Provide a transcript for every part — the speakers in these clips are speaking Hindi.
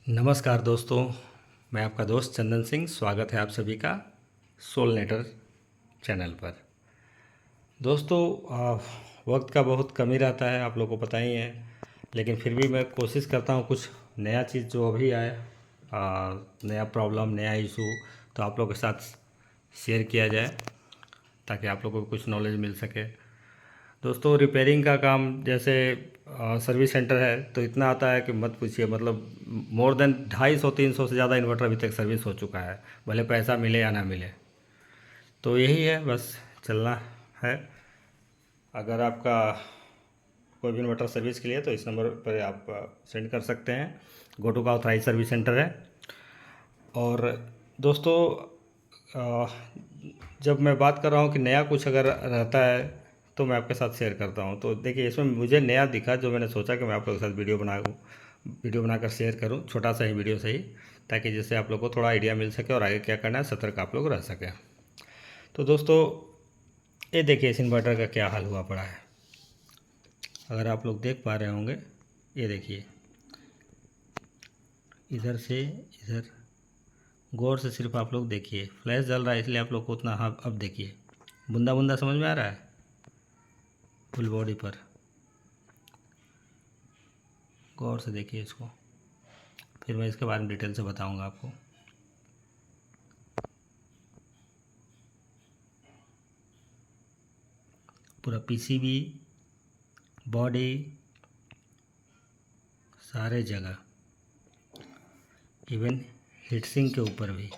नमस्कार दोस्तों, मैं आपका दोस्त चंदन सिंह। स्वागत है आप सभी का सोलनेटर चैनल पर। दोस्तों, वक्त का बहुत कमी रहता है, आप लोगों को पता ही है, लेकिन फिर भी मैं कोशिश करता हूँ कुछ नया चीज़ जो अभी आए, नया प्रॉब्लम, नया इशू, तो आप लोगों के साथ शेयर किया जाए ताकि आप लोगों को कुछ नॉलेज मिल सके। दोस्तों, रिपेयरिंग का काम जैसे सर्विस सेंटर है तो इतना आता है कि मत पूछिए। मतलब मोर देन 250-300 से ज़्यादा इन्वर्टर अभी तक सर्विस हो चुका है, भले पैसा मिले या ना मिले। तो यही है, बस चलना है। अगर आपका कोई भी इन्वर्टर सर्विस के लिए तो इस नंबर पर आप सेंड कर सकते हैं। गोटू का ऑथराइज सर्विस सेंटर है। और दोस्तों, अ, जब मैं बात कर रहा हूँ कि नया कुछ अगर रहता है तो मैं आपके साथ शेयर करता हूँ। तो देखिए, इसमें मुझे नया दिखा जो मैंने सोचा कि मैं आप लोगों के साथ वीडियो बनाकर शेयर करूँ, छोटा सा ही वीडियो सही, ताकि जिससे आप लोग को थोड़ा आइडिया मिल सके और आगे क्या करना है, सतर्क आप लोग रह सकें। तो दोस्तों, ये देखिए इस इन्वर्टर का क्या हाल हुआ पड़ा है। अगर आप लोग देख पा रहे होंगे, ये देखिए इधर से इधर, गौर से सिर्फ आप लोग देखिए। फ्लैश जल रहा है इसलिए आप लोग को उतना, हाँ अब देखिए बूंदा बूंदा समझ में आ रहा है फुल बॉडी पर। गौर से देखिए इसको, फिर मैं इसके बारे में डिटेल से बताऊंगा आपको। पूरा पीसीबी, बॉडी, सारे जगह, इवन हीटसिंक के ऊपर भी।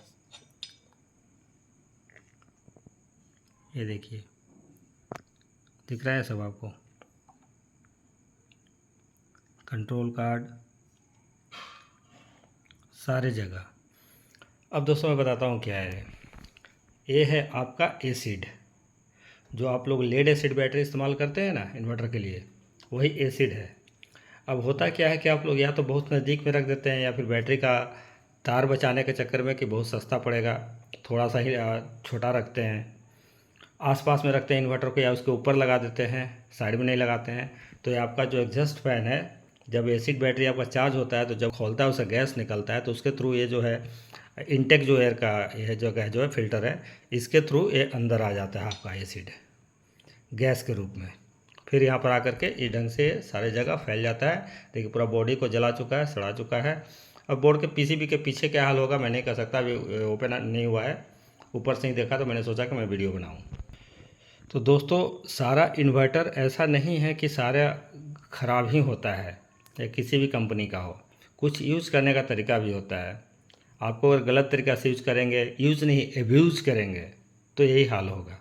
ये देखिए दिख रहा है सब आपको। कंट्रोल कार्ड, सारे जगह। अब दोस्तों मैं बताता हूँ क्या है। ये है आपका एसिड, जो आप लोग लेड एसिड बैटरी इस्तेमाल करते हैं ना इन्वर्टर के लिए, वही एसिड है। अब होता क्या है कि आप लोग या तो बहुत नज़दीक में रख देते हैं या फिर बैटरी का तार बचाने के चक्कर में कि बहुत सस्ता पड़ेगा, थोड़ा सा ही छोटा रखते हैं, आसपास में रखते हैं इन्वर्टर को, या उसके ऊपर लगा देते हैं, साइड में नहीं लगाते हैं। तो ये आपका जो एग्जॉस्ट फैन है, जब एसिड बैटरी आपका चार्ज होता है तो जब खोलता है उससे गैस निकलता है, तो उसके थ्रू ये जो है इनटेक जो एयर का यह जगह जो है फिल्टर है, इसके थ्रू ये अंदर आ जाता है आपका एसिड गैस के रूप में। फिर यहाँ पर आकर के इस ढंग से सारे जगह फैल जाता है। देखिए पूरा बॉडी को जला चुका है, सड़ा चुका है। अब बोर्ड के पीसीबी के पीछे क्या हाल होगा मैं नहीं कह सकता, अभी ओपन नहीं हुआ है। ऊपर से ही देखा तो मैंने सोचा कि मैं वीडियो बनाऊँ। तो दोस्तों, सारा इन्वर्टर ऐसा नहीं है कि सारा ख़राब ही होता है या किसी भी कंपनी का हो। कुछ यूज़ करने का तरीका भी होता है। आपको अगर गलत तरीक़ा से यूज़ करेंगे, यूज़ नहीं एब्यूज़ करेंगे, तो यही हाल होगा।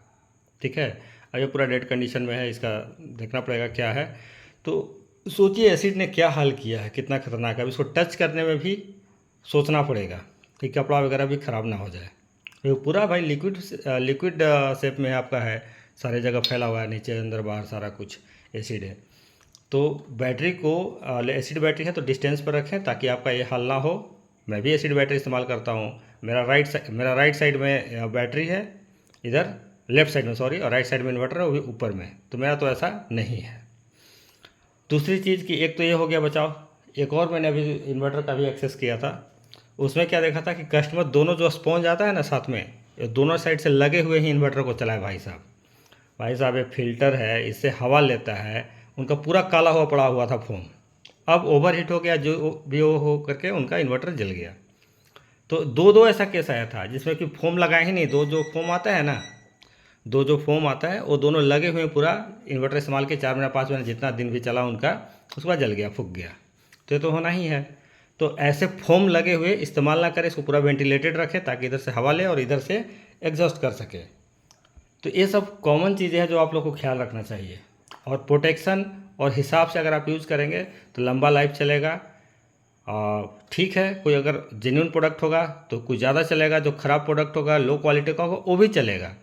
ठीक है। अब ये पूरा डेड कंडीशन में है, इसका देखना पड़ेगा क्या है। तो सोचिए एसिड ने क्या हाल किया है, कितना खतरनाक है। अब इसको टच करने में भी सोचना पड़ेगा कि कपड़ा वगैरह भी ख़राब ना हो जाए। ये पूरा भाई लिक्विड लिक्विड शेप में आपका है, सारे जगह फैला हुआ है, नीचे अंदर बाहर सारा कुछ एसिड है। तो बैटरी को एसिड बैटरी है तो डिस्टेंस पर रखें ताकि आपका ये हाल ना हो। मैं भी एसिड बैटरी इस्तेमाल करता हूँ। मेरा राइट साइड में बैटरी है, इधर लेफ्ट साइड में सॉरी, और राइट साइड में इन्वर्टर है, वो भी ऊपर में। तो मेरा तो ऐसा नहीं है। दूसरी चीज़ कि एक तो ये हो गया बचाव। एक और मैंने अभी इन्वर्टर का भी एक्सेस किया था, उसमें क्या देखा था कि कस्टमर दोनों जो स्पॉन्ज आता है ना साथ में, ये दोनों साइड से लगे हुए ही इन्वर्टर को चलाए। भाई साहब ये फिल्टर है, इससे हवा लेता है, उनका पूरा काला हुआ पड़ा हुआ था फोम। अब ओवर हीट हो गया, जो भी हो करके उनका इन्वर्टर जल गया। तो दो दो ऐसा केस आया था जिसमें कि फोम लगाए ही नहीं। दो जो फोम आता है ना, दो जो फोम आता है वो दोनों लगे हुए पूरा इन्वर्टर इस्तेमाल के 4 महीना 5 महीना जितना दिन भी चला उनका, उसके बाद जल गया, फूक गया। तो ये तो होना ही है। तो ऐसे फोम लगे हुए इस्तेमाल ना करें, इसको पूरा वेंटिलेटेड रखें ताकि इधर से हवा ले और इधर से एग्जॉस्ट कर सके। तो ये सब कॉमन चीज़ें हैं जो आप लोग को ख्याल रखना चाहिए। और प्रोटेक्शन और हिसाब से अगर आप यूज़ करेंगे तो लंबा लाइफ चलेगा। ठीक है, कोई अगर जेन्युइन प्रोडक्ट होगा तो कुछ ज़्यादा चलेगा, जो ख़राब प्रोडक्ट होगा, लो क्वालिटी का होगा, वो भी चलेगा।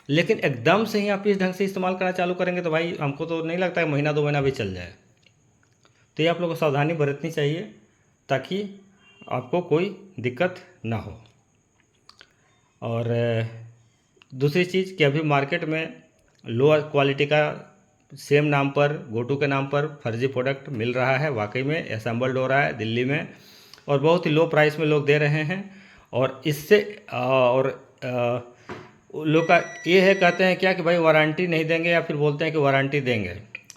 लेकिन एकदम से ही आप इस ढंग से इस्तेमाल करना चालू करेंगे तो भाई हमको तो नहीं लगता है महीना 2 महीना भी चल जाए। तो ये आप लोग को सावधानी बरतनी चाहिए ताकि आपको कोई दिक्कत ना हो। और दूसरी चीज़ कि अभी मार्केट में लो क्वालिटी का सेम नाम पर, गोटू के नाम पर फर्जी प्रोडक्ट मिल रहा है। वाकई में असेंबल्ड हो रहा है दिल्ली में, और बहुत ही लो प्राइस में लोग दे रहे हैं। और इससे लोग का ये है, कहते हैं क्या कि भाई वारंटी नहीं देंगे, या फिर बोलते हैं कि वारंटी देंगे,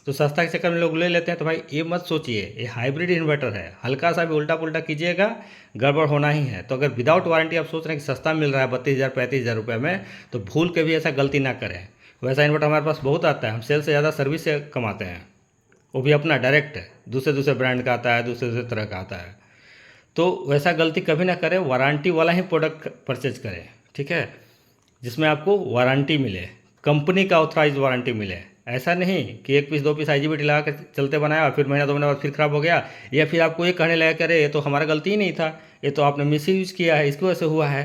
तो सस्ता के चक्कर में लोग ले लेते हैं। तो भाई ये मत सोचिए, ये हाइब्रिड इन्वर्टर है, हल्का सा भी उल्टा पुल्टा कीजिएगा गड़बड़ होना ही है। तो अगर विदाउट वारंटी आप सोच रहे हैं कि सस्ता मिल रहा है 32,000 35,000 रुपये में, तो भूल के भी ऐसा गलती ना करें। वैसा इन्वर्टर हमारे पास बहुत आता है, हम सेल से ज़्यादा सर्विस से कमाते हैं, वो भी अपना डायरेक्ट है, दूसरे ब्रांड का आता है, दूसरे तरह का आता है। तो वैसा गलती कभी ना करें, वारंटी वाला ही प्रोडक्ट परचेज करें, ठीक है, जिसमें आपको वारंटी मिले, कंपनी का ऑथराइज वारंटी मिले। ऐसा नहीं कि 1 पीस 2 पीस IGBT लगा कर चलते बनाया और फिर महीना 2 महीने बाद फिर ख़राब हो गया, या फिर आपको ये कहने लगा कि अरे ये तो हमारा गलती ही नहीं था, ये तो आपने मिस यूज किया है, इसकी वजह से हुआ है।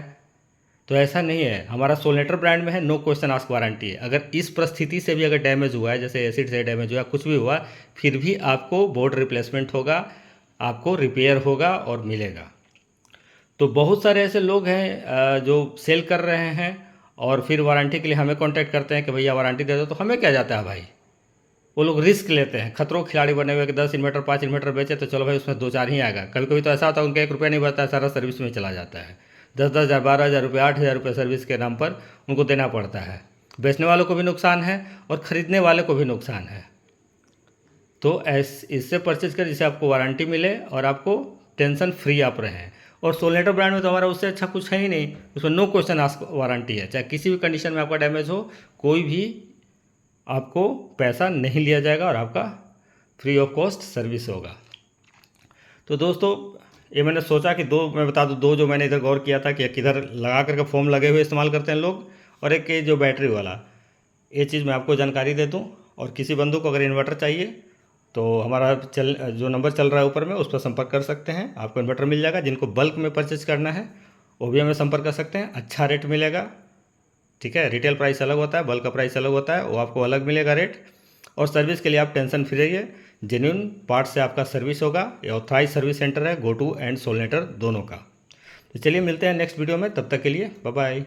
तो ऐसा नहीं है, हमारा सोलनेटर ब्रांड में है नो क्वेश्चन आस्क वारंटी है। अगर इस परिस्थिति से भी अगर डैमेज हुआ है, जैसे एसिड से डैमेज हुआ, कुछ भी हुआ, फिर भी आपको बोर्ड रिप्लेसमेंट होगा, आपको रिपेयर होगा और मिलेगा। तो बहुत सारे ऐसे लोग हैं जो सेल कर रहे हैं और फिर वारंटी के लिए हमें कांटेक्ट करते हैं कि भैया वारंटी दे दो। तो हमें क्या जाता है भाई, वो लोग रिस्क लेते हैं, खतरों के खिलाड़ी बने हुए कि 10 इन्वर्टर 5 इन्वर्टर बेचे तो चलो भाई उसमें 2-4 ही आएगा। कभी कभी तो ऐसा होता है उनका 1 रुपया नहीं बचता है, सारा सर्विस में चला जाता है। 10-10 हज़ार 12,000 रुपये 8,000 रुपये सर्विस के नाम पर उनको देना पड़ता है। बेचने वालों को भी नुकसान है और ख़रीदने वाले को भी नुकसान है। तो इससे परचेज कर जिससे आपको वारंटी मिले और आपको टेंशन फ्री आप रहें। और सोलनेटर ब्रांड में तो हमारा उससे अच्छा कुछ है ही नहीं, उसमें नो क्वेश्चन आस्क वारंटी है, चाहे किसी भी कंडीशन में आपका डैमेज हो, कोई भी आपको पैसा नहीं लिया जाएगा और आपका फ्री ऑफ कॉस्ट सर्विस होगा। तो दोस्तों ये मैंने सोचा कि मैं बता दूँ, 2 जो मैंने इधर गौर किया था कि किधर लगा करके फोम लगे हुए इस्तेमाल करते हैं लोग, और एक ये जो बैटरी वाला, ये चीज़ मैं आपको जानकारी दे दूँ। और किसी बंधु को अगर इन्वर्टर चाहिए तो हमारा जो नंबर चल रहा है ऊपर में, उस पर संपर्क कर सकते हैं, आपको इन्वर्टर मिल जाएगा। जिनको बल्क में परचेज करना है वो भी हमें संपर्क कर सकते हैं, अच्छा रेट मिलेगा, ठीक है। रिटेल प्राइस अलग होता है, बल्क का प्राइस अलग होता है, वो आपको अलग मिलेगा रेट। और सर्विस के लिए आप टेंशन फ्री रहिए, जेन्युइन पार्ट से आपका सर्विस होगा। ये ऑथराइज सर्विस सेंटर है गोटू एंड सोलनेटर दोनों का। तो चलिए मिलते हैं नेक्स्ट वीडियो में, तब तक के लिए बाय बाय।